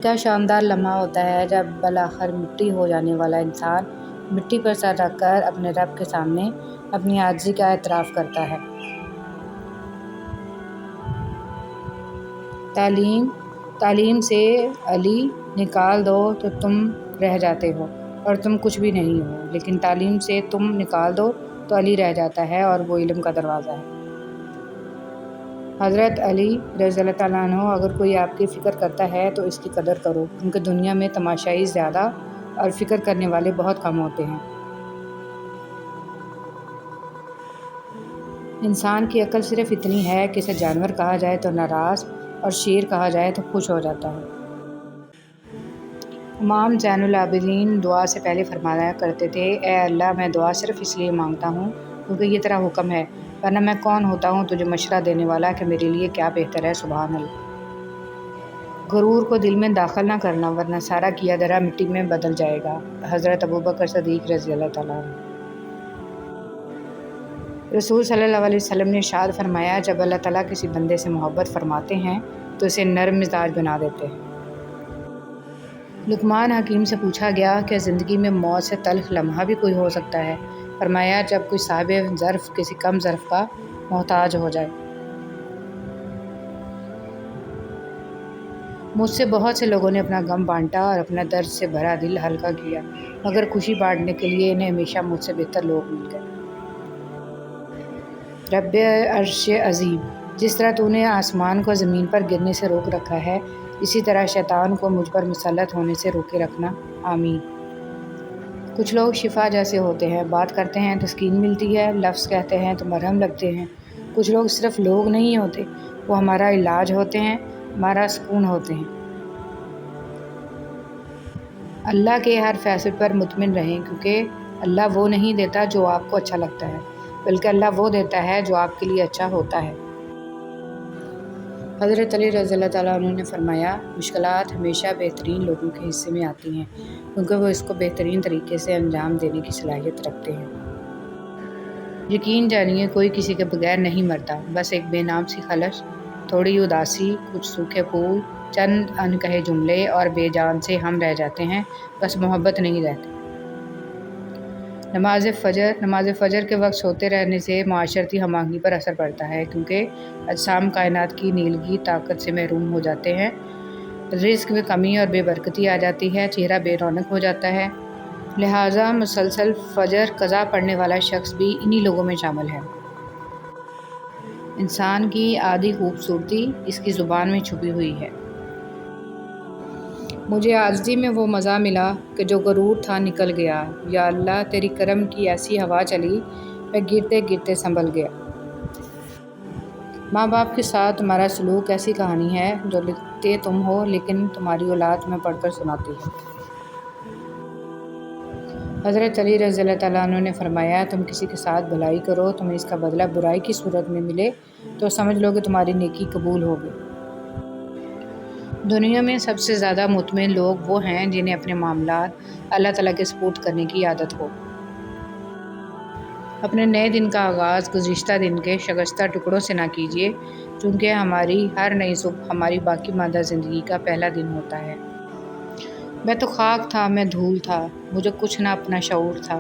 کیا شاندار لمحہ ہوتا ہے جب بالآخر مٹی ہو جانے والا انسان مٹی پر سر رکھ کر اپنے رب کے سامنے اپنی عاجزی کا اعتراف کرتا ہے۔ تعلیم سے علی نکال دو تو تم رہ جاتے ہو اور تم کچھ بھی نہیں ہو، لیکن تعلیم سے تم نکال دو تو علی رہ جاتا ہے اور وہ علم کا دروازہ ہے۔ حضرت علی رضی اللہ تعالیٰ عنہ: اگر کوئی آپ کی فکر کرتا ہے تو اس کی قدر کرو، کیونکہ دنیا میں تماشائی زیادہ اور فکر کرنے والے بہت کم ہوتے ہیں۔ انسان کی عقل صرف اتنی ہے کہ اسے جانور کہا جائے تو ناراض اور شیر کہا جائے تو خوش ہو جاتا ہے۔ امام زین العابدین دعا سے پہلے فرمایا کرتے تھے: اے اللہ، میں دعا صرف اس لیے مانگتا ہوں کیونکہ یہ تیرا حکم ہے، ورنہ میں کون ہوتا ہوں تجھے مشورہ دینے والا کہ میرے لیے کیا بہتر ہے۔ سبحان اللہ۔ غرور کو دل میں داخل نہ کرنا، ورنہ سارا کیا دھرا مٹی میں بدل جائے گا۔ حضرت ابوبکر صدیق رضی اللہ تعالیٰ عنہ۔ رسول صلی اللہ علیہ وسلم نے ارشاد فرمایا: جب اللہ تعالیٰ کسی بندے سے محبت فرماتے ہیں تو اسے نرم مزاج بنا دیتے ہیں۔ لقمان حکیم سے پوچھا گیا: کیا زندگی میں موت سے تلخ لمحہ بھی کوئی ہو سکتا ہے؟ فرمایا: جب کوئی صاحب ظرف کسی کم ظرف کا محتاج ہو جائے۔ مجھ سے بہت سے لوگوں نے اپنا غم بانٹا اور اپنا درد سے بھرا دل ہلکا کیا، مگر خوشی بانٹنے کے لیے انہیں ہمیشہ مجھ سے بہتر لوگ مل گئے۔ رب عرش عظیم: جس طرح تو نے آسمان کو زمین پر گرنے سے روک رکھا ہے، اسی طرح شیطان کو مجھ پر مسلط ہونے سے روکے رکھنا۔ آمین۔ کچھ لوگ شفا جیسے ہوتے ہیں، بات کرتے ہیں تو تسکین ملتی ہے، لفظ کہتے ہیں تو مرہم لگتے ہیں۔ کچھ لوگ صرف لوگ نہیں ہوتے، وہ ہمارا علاج ہوتے ہیں، ہمارا سکون ہوتے ہیں۔ اللہ کے ہر فیصلے پر مطمئن رہیں، کیونکہ اللہ وہ نہیں دیتا جو آپ کو اچھا لگتا ہے، بلکہ اللہ وہ دیتا ہے جو آپ کے لیے اچھا ہوتا ہے۔ حضرت علی رضی اللہ تعالیٰ عنہ نے فرمایا: مشکلات ہمیشہ بہترین لوگوں کے حصے میں آتی ہیں، کیونکہ وہ اس کو بہترین طریقے سے انجام دینے کی صلاحیت رکھتے ہیں۔ یقین جانیے، کوئی کسی کے بغیر نہیں مرتا، بس ایک بے نام سی خلش، تھوڑی اداسی، کچھ سوکھے پھول، چند انکہے جملے اور بے جان سے ہم رہ جاتے ہیں، بس محبت نہیں رہتی۔ نماز فجر کے وقت سوتے رہنے سے معاشرتی ہم آہنگی پر اثر پڑتا ہے، کیونکہ اجسام کائنات کی نیلگی طاقت سے محروم ہو جاتے ہیں، رزق میں کمی اور بے برکتی آ جاتی ہے، چہرہ بے رونق ہو جاتا ہے۔ لہٰذا مسلسل فجر قضا پڑھنے والا شخص بھی انہی لوگوں میں شامل ہے۔ انسان کی آدھی خوبصورتی اس کی زبان میں چھپی ہوئی ہے۔ مجھے عاجزی میں وہ مزہ ملا کہ جو غرور تھا نکل گیا۔ یا اللہ، تیری کرم کی ایسی ہوا چلی، میں گرتے گرتے سنبھل گیا۔ ماں باپ کے ساتھ تمہارا سلوک ایسی کہانی ہے جو لکھتے تم ہو، لیکن تمہاری اولاد تمہیں پڑھ کر سناتی ہے۔ حضرت علی رضی اللہ تعالیٰ عنہ نے فرمایا: تم کسی کے ساتھ بھلائی کرو، تمہیں اس کا بدلہ برائی کی صورت میں ملے تو سمجھ لو کہ تمہاری نیکی قبول ہو گئی۔ دنیا میں سب سے زیادہ مطمئن لوگ وہ ہیں جنہیں اپنے معاملات اللہ تعالیٰ کے سپرد کرنے کی عادت ہو۔ اپنے نئے دن کا آغاز گزشتہ دن کے شکستہ ٹکڑوں سے نہ کیجیے، چونکہ ہماری ہر نئی صبح ہماری باقی ماندہ زندگی کا پہلا دن ہوتا ہے۔ میں تو خاک تھا، میں دھول تھا، مجھے کچھ نہ اپنا شعور تھا،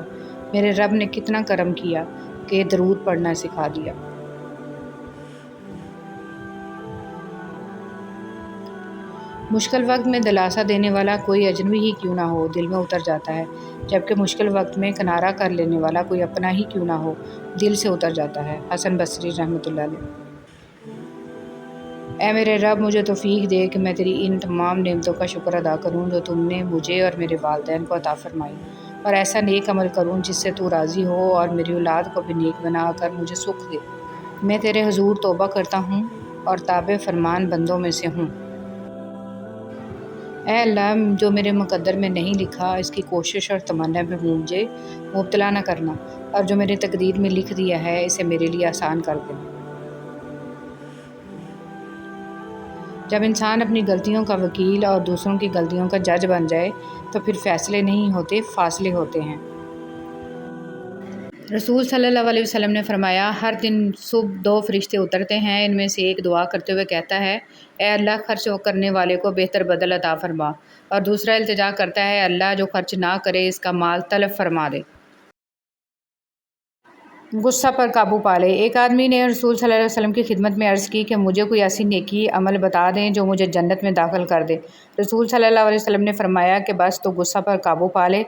میرے رب نے کتنا کرم کیا کہ درود پڑھنا سکھا دیا۔ مشکل وقت میں دلاسا دینے والا کوئی اجنبی ہی کیوں نہ ہو، دل میں اتر جاتا ہے، جبکہ مشکل وقت میں کنارہ کر لینے والا کوئی اپنا ہی کیوں نہ ہو، دل سے اتر جاتا ہے۔ حسن بصری رحمۃ اللہ علیہ۔ اے میرے رب، مجھے توفیق دے کہ میں تیری ان تمام نعمتوں کا شکر ادا کروں جو تم نے مجھے اور میرے والدین کو عطا فرمائی، اور ایسا نیک عمل کروں جس سے تو راضی ہو، اور میری اولاد کو بھی نیک بنا کر مجھے سکھ دے۔ میں تیرے حضور توبہ کرتا ہوں اور تابع فرمان بندوں میں سے ہوں۔ اے اللہ، جو میرے مقدر میں نہیں لکھا، اس کی کوشش اور تمنا میں مجھے مبتلا نہ کرنا، اور جو میرے تقدیر میں لکھ دیا ہے اسے میرے لیے آسان کر دینا۔ جب انسان اپنی غلطیوں کا وکیل اور دوسروں کی غلطیوں کا جج بن جائے تو پھر فیصلے نہیں ہوتے، فاصلے ہوتے ہیں۔ رسول صلی اللہ علیہ وسلم نے فرمایا، ہر دن صبح 2 فرشتے اترتے ہیں، ان میں سے ایک دعا کرتے ہوئے کہتا ہے، اے اللہ خرچ کرنے والے کو بہتر بدل عطا فرما، اور دوسرا التجا کرتا ہے، اللہ جو خرچ نہ کرے اس کا مال تلف فرما دے۔ غصہ پر قابو پا لے۔ ایک آدمی نے رسول صلی اللہ علیہ وسلم کی خدمت میں عرض کی کہ مجھے کوئی ایسی نیکی عمل بتا دیں جو مجھے جنت میں داخل کر دے۔ رسول صلی اللہ علیہ وسلم نے فرمایا کہ بس تو غصہ پر قابو پا لے۔